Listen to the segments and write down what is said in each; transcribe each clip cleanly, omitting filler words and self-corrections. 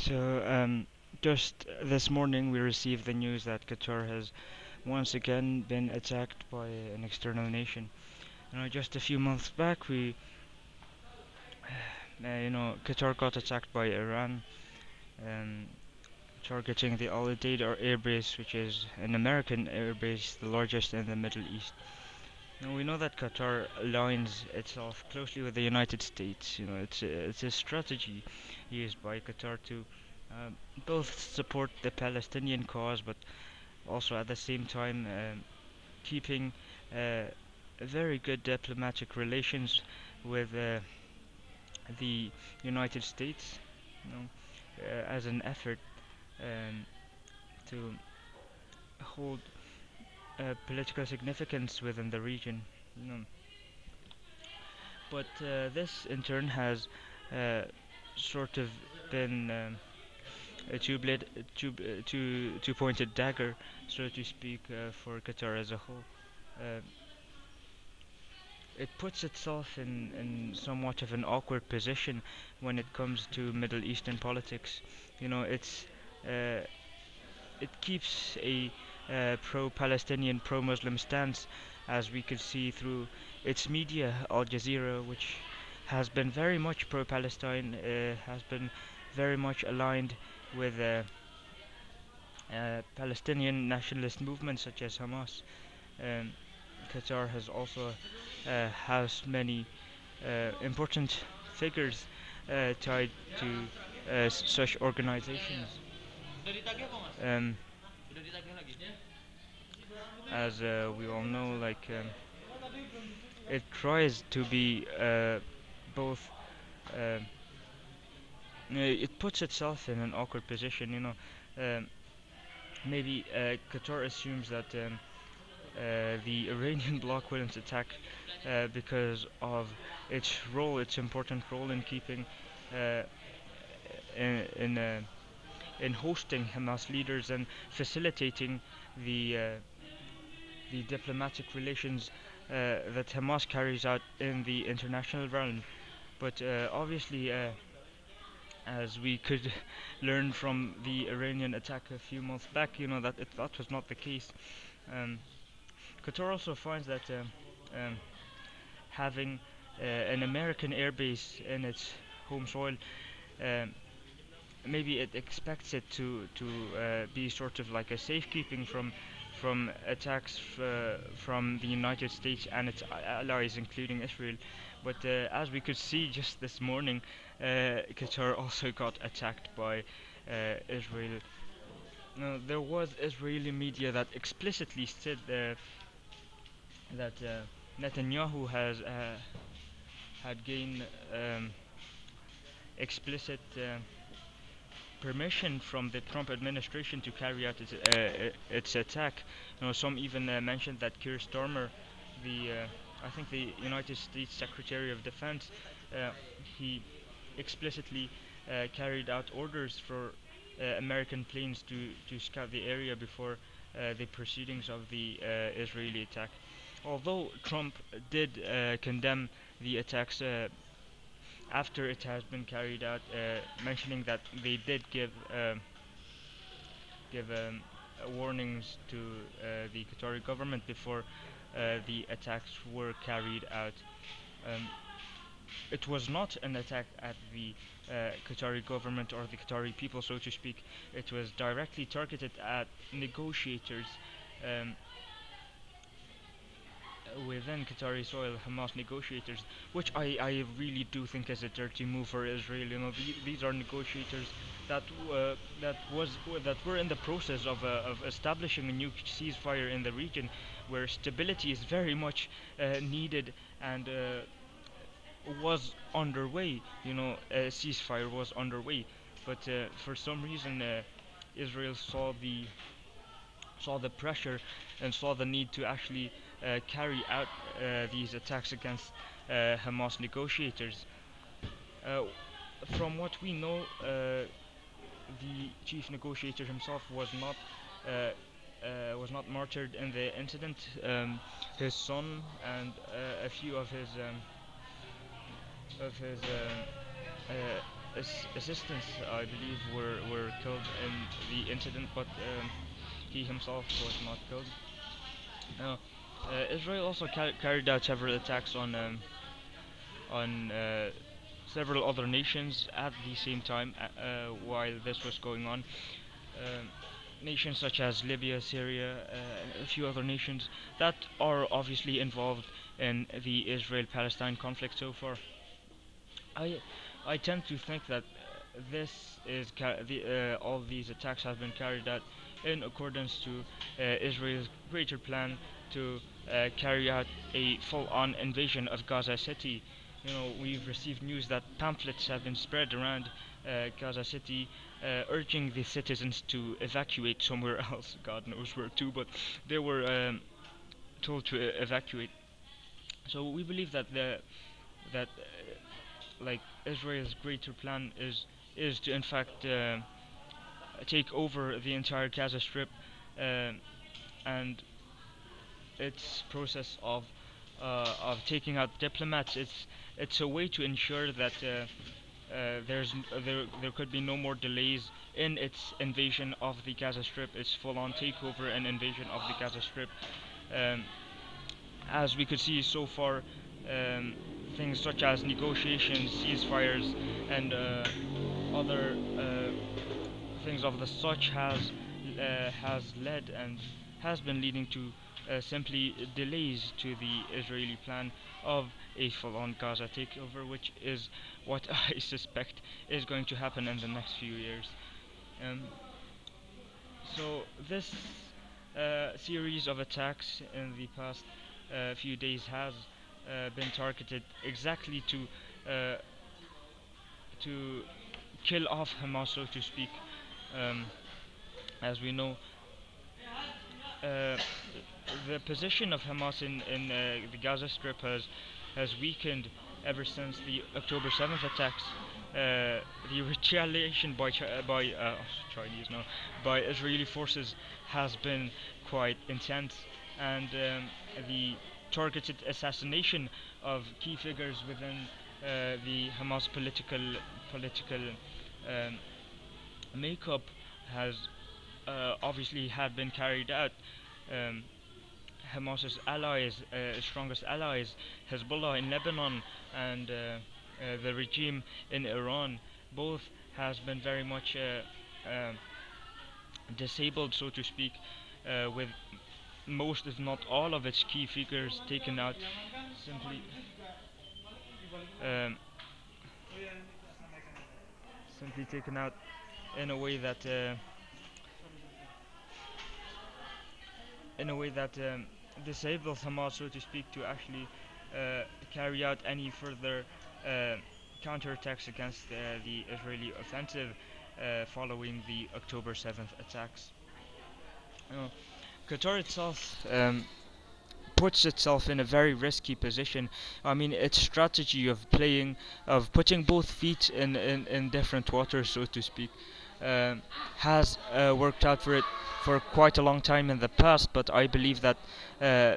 So, just this morning we received the news that Qatar has once again been attacked by an external nation. Just a few months back, Qatar got attacked by Iran, um, targeting the Al Udeid air base, which is an American air base, the largest in the Middle East. Now we know that Qatar aligns itself closely with the United States. It's a strategy used by Qatar to uh, both support the Palestinian cause, but also at the same time keeping very good diplomatic relations with the United States, as an effort um, to hold political significance within the region. You know, but this in turn has uh, sort of been a two-pointed dagger, so to speak, for Qatar as a whole. Uh, it puts itself in somewhat of an awkward position when it comes to Middle Eastern politics. You know, uh, it keeps a pro-Palestinian, pro-Muslim stance, as we could see through its media, Al Jazeera, which has been very much pro-Palestine, has been very much aligned with Palestinian nationalist movements such as Hamas. Um, Qatar has also has many important figures tied to such organizations. Um, as we all know, it tries to be both. Uh, it puts itself in an awkward position. Maybe Qatar assumes that the Iranian bloc wouldn't attack because of its important role in keeping uh, in in, uh, in hosting Hamas leaders and facilitating the uh, the diplomatic relations that Hamas carries out in the international realm. But obviously, as we could learn from the Iranian attack a few months back, that was not the case. Um, Qatar also finds that having an American airbase in its home soil, um, maybe it expects it to be sort of like a safekeeping from attacks from the United States and its allies, including Israel. But as we could see just this morning, Qatar also got attacked by Israel. Now, there was Israeli media that explicitly said that Netanyahu has had gained explicit permission from the Trump administration to carry out its attack. Some even mentioned that Keir Starmer, I think the United States Secretary of Defense, uh, he explicitly carried out orders for American planes to scout the area before the proceedings of the Israeli attack. Although Trump did condemn the attacks after it has been carried out, mentioning that they did give warnings to the Qatari government before the attacks were carried out. Um, it was not an attack at the Qatari government or the Qatari people, so to speak. It was directly targeted at negotiators um, within Qatari soil, Hamas negotiators, which I really do think is a dirty move for Israel. These are negotiators that were in the process of establishing a new ceasefire in the region, where stability is very much needed and was underway. A ceasefire was underway, but for some reason, Israel saw the pressure and saw the need to actually carry out these attacks against Hamas negotiators. Uh, from what we know, the chief negotiator himself was not martyred in the incident. His son and a few of his assistants, I believe, were killed in the incident, but he himself was not killed. Uh, Israel also carried out several attacks on several other nations at the same time while this was going on. Um, Nations such as Libya, Syria, and a few other nations that are obviously involved in the Israel-Palestine conflict so far. I I tend to think that this is all these attacks have been carried out in accordance to Israel's greater plan to carry out a full-on invasion of Gaza City. You know, we've received news that pamphlets have been spread around Gaza City, urging the citizens to evacuate somewhere else. God knows where to, but they were told to evacuate. So we believe that Israel's greater plan is to in fact take over the entire Gaza Strip, uh, and its process of taking out diplomats. It's a way to ensure that there could be no more delays in its invasion of the Gaza Strip, its full-on takeover and invasion of the Gaza Strip. Um, as we could see so far, um, things such as negotiations, ceasefires, and other things of the such has led and has been leading to simply delays to the Israeli plan of a full-on Gaza takeover, which is what I suspect is going to happen in the next few years. Um, so this series of attacks in the past few days has been targeted exactly uh, to kill off Hamas, so to speak. Um, as we know, uh, the position of Hamas in the Gaza Strip has weakened ever since the October 7th attacks. The retaliation by Chinese now by Israeli forces has been quite intense, and the targeted assassination of key figures within the Hamas political um, makeup has obviously had been carried out. Um, Hamas's allies, strongest allies, Hezbollah in Lebanon and the regime in Iran, both has been very much disabled, so to speak, with most, if not all, of its key figures taken out simply um, simply taken out in a way that disables Hamas, so to speak, to actually uh, carry out any further uh, counterattacks against the Israeli offensive following the October 7th attacks. Uh, Qatar itself puts itself in a very risky position. I mean, its strategy of putting both feet in different waters, so to speak, um, has worked out for it for quite a long time in the past. But I believe that uh,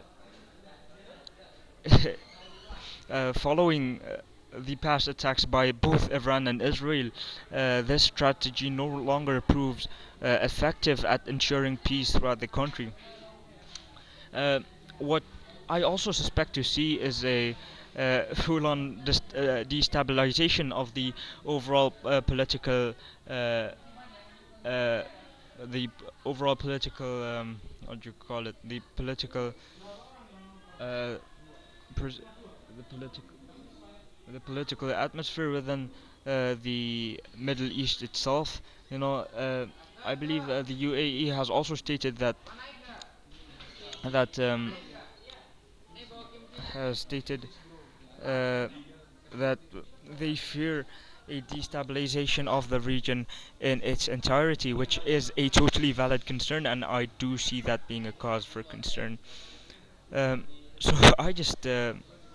following the past attacks by both Iran and Israel, this strategy no longer proves effective at ensuring peace throughout the country. Uh, what I also suspect to see is a full-on destabilization of the overall political, uh, uh, the overall political, what do you call it? Uh, pres- the political, the political atmosphere within the Middle East itself. You know, I believe the UAE has also stated that has stated uh, that they fear a destabilization of the region in its entirety, which is a totally valid concern, and I do see that being a cause for concern. Um, so I just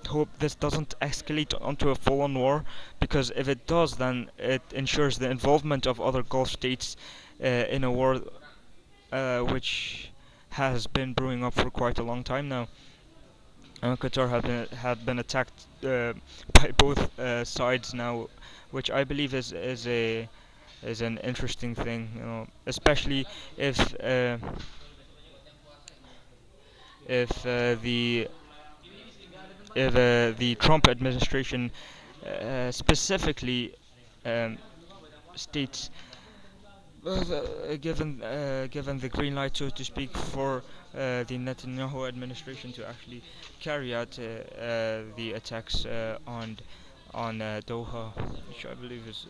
hope this doesn't escalate onto a full-on war, because if it does, then it ensures the involvement of other Gulf states in a war which has been brewing up for quite a long time now. Qatar have been attacked by both sides now, which I believe is an interesting thing, especially if uh, if the Trump administration specifically um, states, given the green light, so to speak, for the Netanyahu administration to actually carry out the attacks on Doha, which I believe is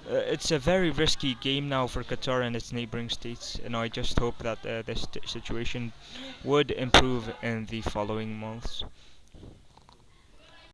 it's a very risky game now for Qatar and its neighboring states, and I just hope that this situation would improve in the following months.